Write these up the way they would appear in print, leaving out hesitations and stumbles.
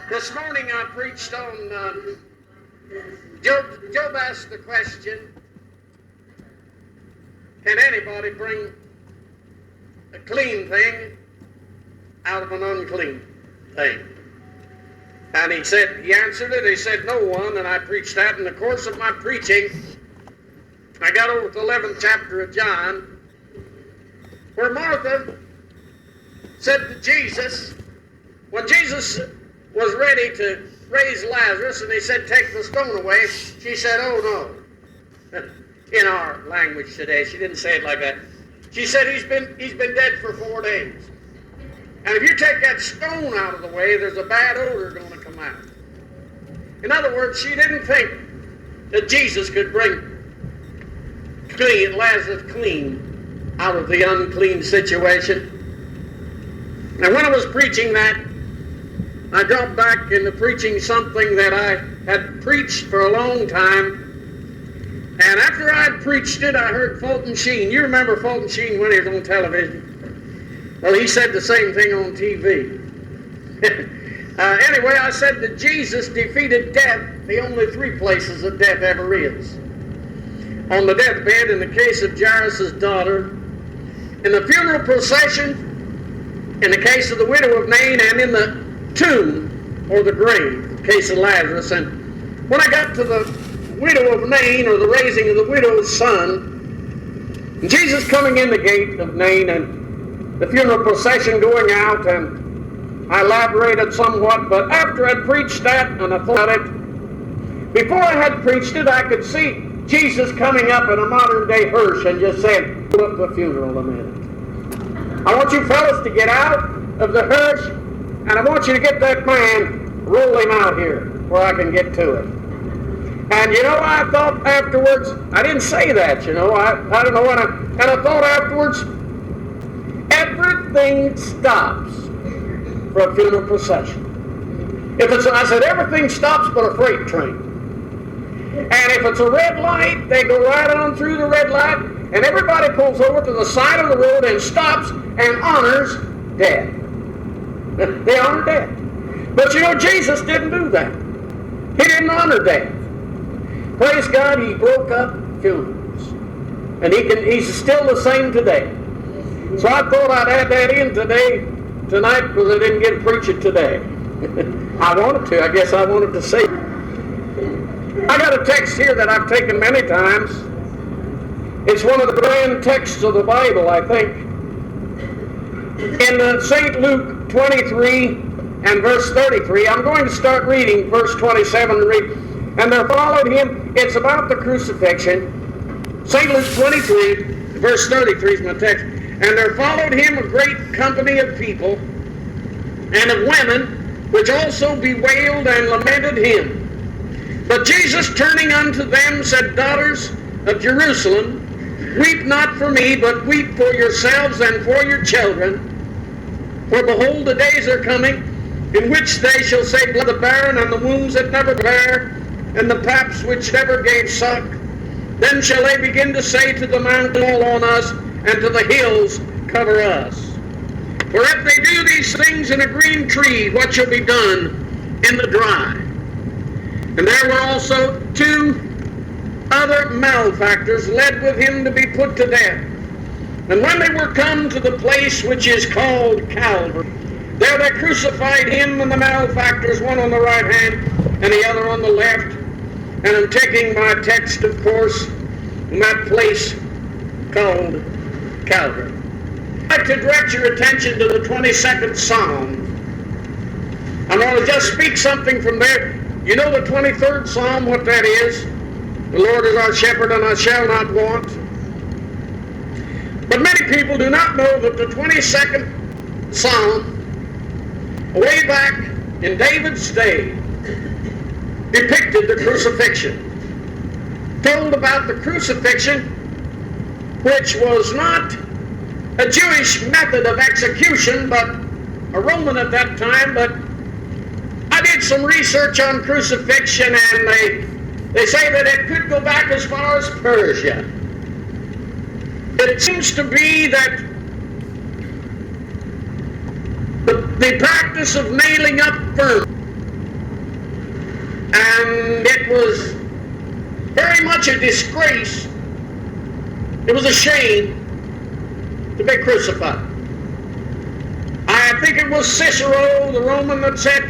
This morning I preached on Job asked the question, can anybody bring a clean thing out of an unclean thing? And he answered it, he said, no one, and I preached that. In the course of my preaching, I got over to the 11th chapter of John, where Martha said to Jesus, when Jesus was ready to raise Lazarus, and he said, take the stone away, she said, oh no. In our language today, she didn't say it like that. She said, he's been dead for 4 days. And if you take that stone out of the way, there's a bad odor going to come out. In other words, she didn't think that Jesus could bring Lazarus clean out of the unclean situation. And when I was preaching that, I dropped back into preaching something that I had preached for a long time. And after I'd preached it, I heard Fulton Sheen. You remember Fulton Sheen when he was on television? Well, he said the same thing on TV. Anyway, I said that Jesus defeated death, the only 3 places that death ever is. On the deathbed, in the case of Jairus' daughter, in the funeral procession, in the case of the widow of Nain, and in the tomb or the grave, the case of Lazarus. And when I got to the widow of Nain, or the raising of the widow's son, Jesus coming in the gate of Nain and the funeral procession going out, and I elaborated somewhat, but after I'd preached that and I thought it, before I had preached it, I could see Jesus coming up in a modern day hearse and just saying, hold up the funeral a minute. I want you fellas to get out of the hearse, and I want you to get that man, roll him out here where I can get to it. And you know, I thought afterwards, I didn't say that, you know, I don't know, and I thought afterwards, everything stops for a funeral procession. I said, everything stops but a freight train. And if it's a red light, they go right on through the red light, and everybody pulls over to the side of the road and stops and honors death. They honor death. But you know, Jesus didn't do that. He didn't honor death. Praise God, he broke up funerals. And he's still the same today. So I thought I'd add that in tonight, because I didn't get to preach it today. I wanted to. I guess I wanted to say it. I got a text here that I've taken many times. It's one of the grand texts of the Bible, I think. In St. Luke 23 and verse 33, I'm going to start reading verse 27 and read. And there followed him, it's about the crucifixion. St. Luke 23, verse 33 is my text. And there followed him a great company of people and of women, which also bewailed and lamented him. But Jesus, turning unto them, said, daughters of Jerusalem, weep not for me, but weep for yourselves and for your children. For behold, the days are coming, in which they shall say, blood the barren, and the wombs that never bare, and the paps which never gave suck. Then shall they begin to say to the mountain, fall on us, and to the hills, cover us. For if they do these things in a green tree, what shall be done in the dry? And there were also 2 other malefactors led with him to be put to death. And when they were come to the place which is called Calvary, there they crucified him and the malefactors, one on the right hand and the other on the left. And I'm taking my text, of course, from that place called Calvary. I'd like to direct your attention to the 22nd Psalm. I'm going to just speak something from there. You know the 23rd Psalm, what that is? The Lord is our shepherd and I shall not want. But many people do not know that the 22nd Psalm, way back in David's day, depicted the crucifixion. Told about the crucifixion, which was not a Jewish method of execution, but a Roman at that time. But I did some research on crucifixion, and they say that it could go back as far as Persia. It seems to be that the practice of nailing up firm And it was very much a disgrace. It was a shame to be crucified. I think it was Cicero, the Roman, that said,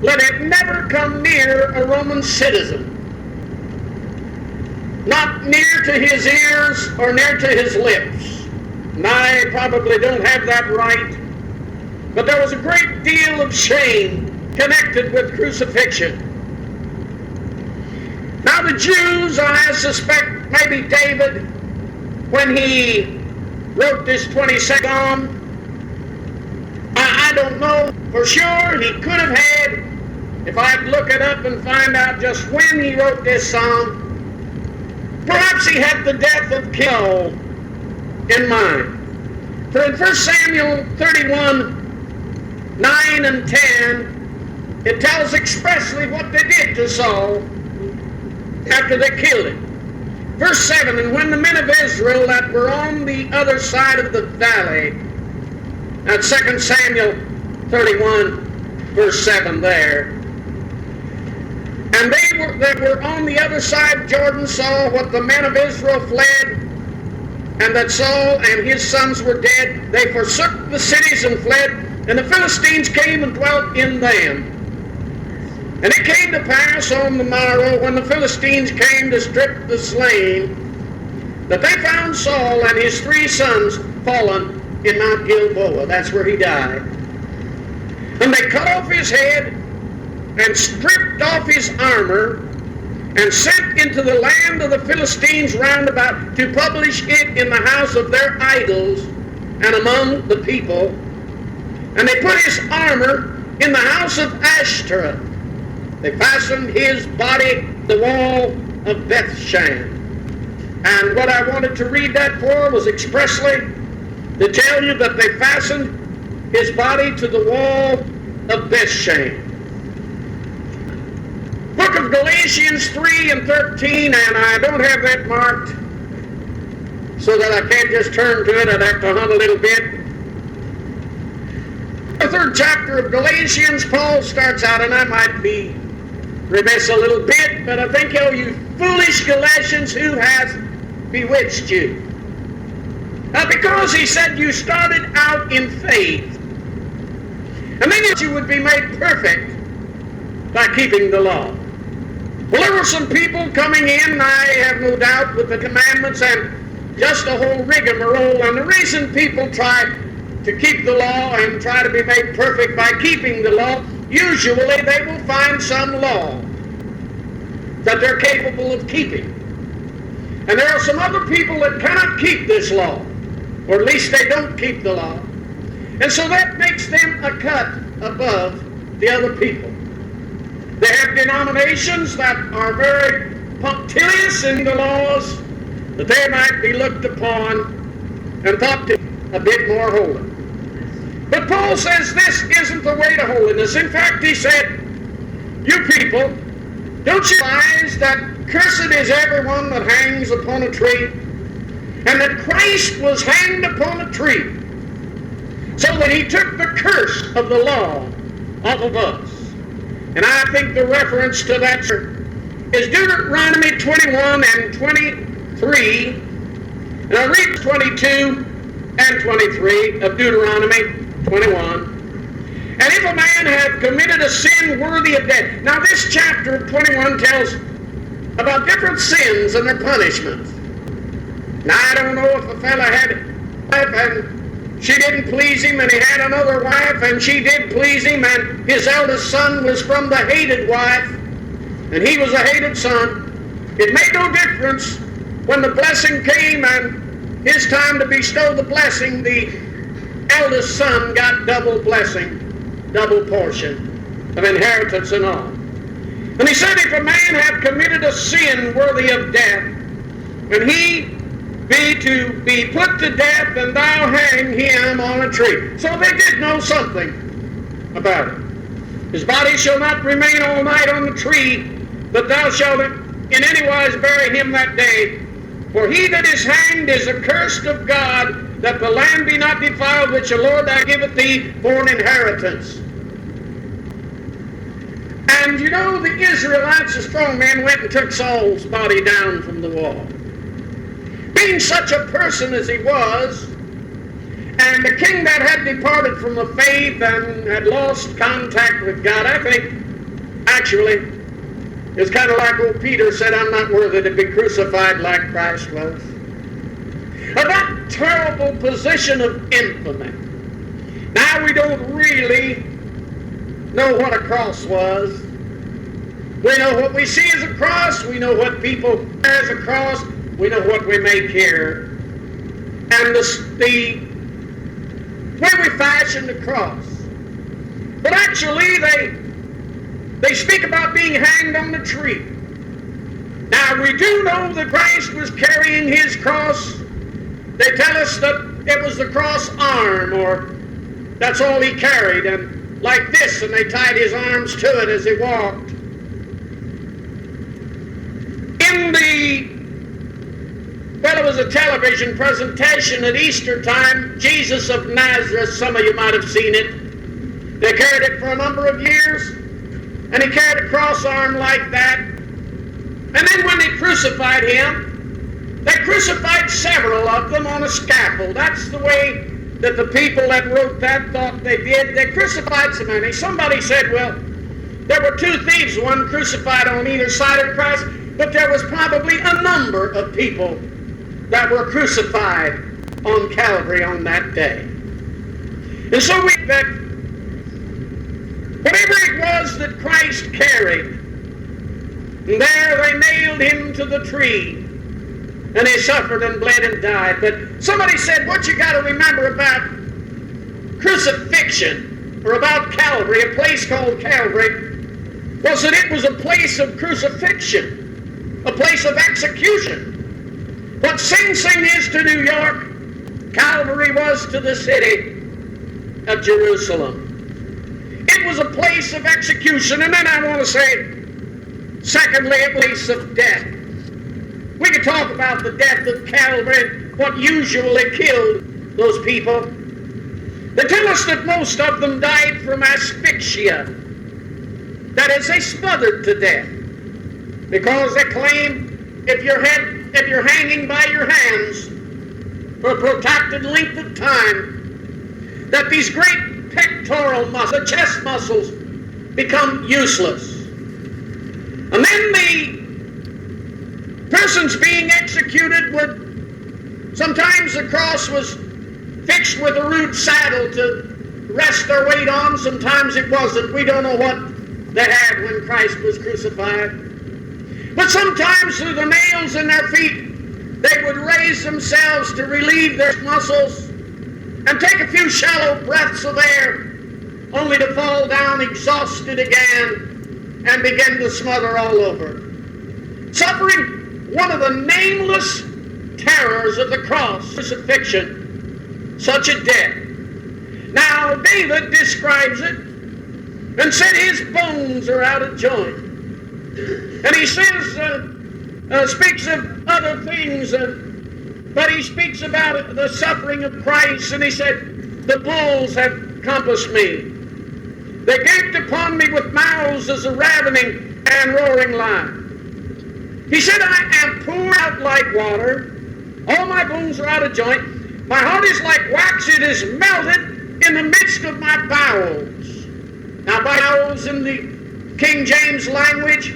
"Let it never come near a Roman citizen, not near to his ears or near to his lips." And I probably don't have that right, but there was a great deal of shame connected with crucifixion. Now the Jews, I suspect maybe David, when he wrote this 22nd Psalm, I don't know for sure. He could have had, if I'd look it up and find out just when he wrote this psalm, perhaps he had the death of King in mind. For in 1 Samuel 31, 9 and 10, it tells expressly what they did to Saul after they killed him. Verse 7, "And when the men of Israel that were on the other side of the valley," that's 2 Samuel 31, verse 7 there, "and they that were on the other side of Jordan saw what the men of Israel fled, and that Saul and his sons were dead, they forsook the cities and fled, and the Philistines came and dwelt in them. And it came to pass on the morrow, when the Philistines came to strip the slain, that they found Saul and his 3 sons fallen in Mount Gilboa." That's where he died. "And they cut off his head, and stripped off his armor, and sent into the land of the Philistines round about to publish it in the house of their idols and among the people. And they put his armor in the house of Ashtoreth. They fastened his body to the wall of Bethshan." And what I wanted to read that for was expressly to tell you that they fastened his body to the wall of Bethshan. Book of Galatians 3 and 13, and I don't have that marked so that I can't just turn to it. I'd have to hunt a little bit. The 3rd chapter of Galatians, Paul starts out, and I might be remiss a little bit, but I think, "Oh, you foolish Galatians, who has bewitched you?" Now, because he said you started out in faith, and then you would be made perfect by keeping the law. Well, there were some people coming in, I have no doubt, with the commandments and just a whole rigmarole, and the reason people try to keep the law and try to be made perfect by keeping the law, usually they will find some law that they're capable of keeping. And there are some other people that cannot keep this law, or at least they don't keep the law. And so that makes them a cut above the other people. They have denominations that are very punctilious in the laws, that they might be looked upon and thought to be a bit more holy. But Paul says this isn't the way to holiness. In fact, he said, "You people, don't you realize that cursed is everyone that hangs upon a tree, and that Christ was hanged upon a tree, so that he took the curse of the law off of us?" And I think the reference to that is Deuteronomy 21 and 23. And I'll read 22 and 23 of Deuteronomy 21. "And if a man have committed a sin worthy of death." Now this chapter of 21 tells about different sins and their punishments. Now I don't know if a fella had a wife and she didn't please him, and he had another wife and she did please him, and his eldest son was from the hated wife and he was a hated son. It made no difference when the blessing came and his time to bestow the blessing. The eldest son got double blessing, double portion of inheritance and all. And he said, "If a man have committed a sin worthy of death, and he be to be put to death, and thou hang him on a tree." So they did know something about it. "His body shall not remain all night on the tree, but thou shalt in any wise bury him that day. For he that is hanged is accursed of God, that the land be not defiled, which the Lord thy giveth thee for an inheritance." And you know, the Israelites, the strong men, went and took Saul's body down from the wall. Being such a person as he was, and the king that had departed from the faith and had lost contact with God, I think, actually, it's kind of like old Peter said, I'm not worthy to be crucified like Christ was. That terrible position of infamy. Now we don't really know what a cross was. We know what we see as a cross. We know what people wear as a cross. We know what we make here. And the way we fashion the cross. But actually, they speak about being hanged on the tree. Now, we do know that Christ was carrying his cross. They tell us that it was the cross arm, or that's all he carried, and like this, and they tied his arms to it as he walked. It was a television presentation at Easter time, Jesus of Nazareth. Some of you might have seen it. They carried it for a number of years, and he carried a cross arm like that. And then when they crucified him, they crucified several of them on a scaffold. That's the way that the people that wrote that thought they did. They crucified so many. Somebody said, well, there were two thieves, one crucified on either side of Christ, but there was probably a number of people that were crucified on Calvary on that day. And so that whatever it was that Christ carried, there they nailed him to the tree, and he suffered and bled and died. But somebody said, what you got to remember about crucifixion, or about Calvary, a place called Calvary, was that it was a place of crucifixion, a place of execution. What Sing Sing is to New York, Calvary was to the city of Jerusalem. It was a place of execution. And then I want to say, secondly, a place of death. We could talk about the death of Calvary, what usually killed those people. They tell us that most of them died from asphyxia. That is, they smothered to death. Because they claim if you're hanging by your hands for a protracted length of time, that these great pectoral muscles, the chest muscles, become useless. And then the persons being executed would, sometimes the cross was fixed with a rude saddle to rest their weight on, sometimes it wasn't. We don't know what they had when Christ was crucified. But sometimes through the nails in their feet, they would raise themselves to relieve their muscles and take a few shallow breaths of air, only to fall down exhausted again and begin to smother all over. Suffering one of the nameless terrors of the cross, crucifixion, such a death. Now, David describes it and said his bones are out of joint. And he says, speaks of other things, but he speaks about the suffering of Christ, and he said, the bulls have compassed me. They gaped upon me with mouths as a ravening and roaring lion. He said, I am poured out like water. All my bones are out of joint. My heart is like wax. It is melted in the midst of my bowels. Now, bowels in the King James language,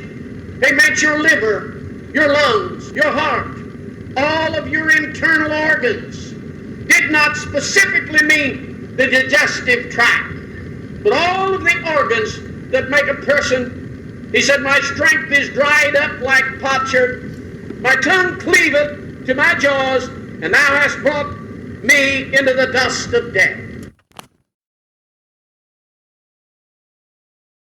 they meant your liver, your lungs, your heart, all of your internal organs. Did not specifically mean the digestive tract, but all of the organs that make a person. He said, my strength is dried up like potsherd. My tongue cleaveth to my jaws, and thou hast brought me into the dust of death.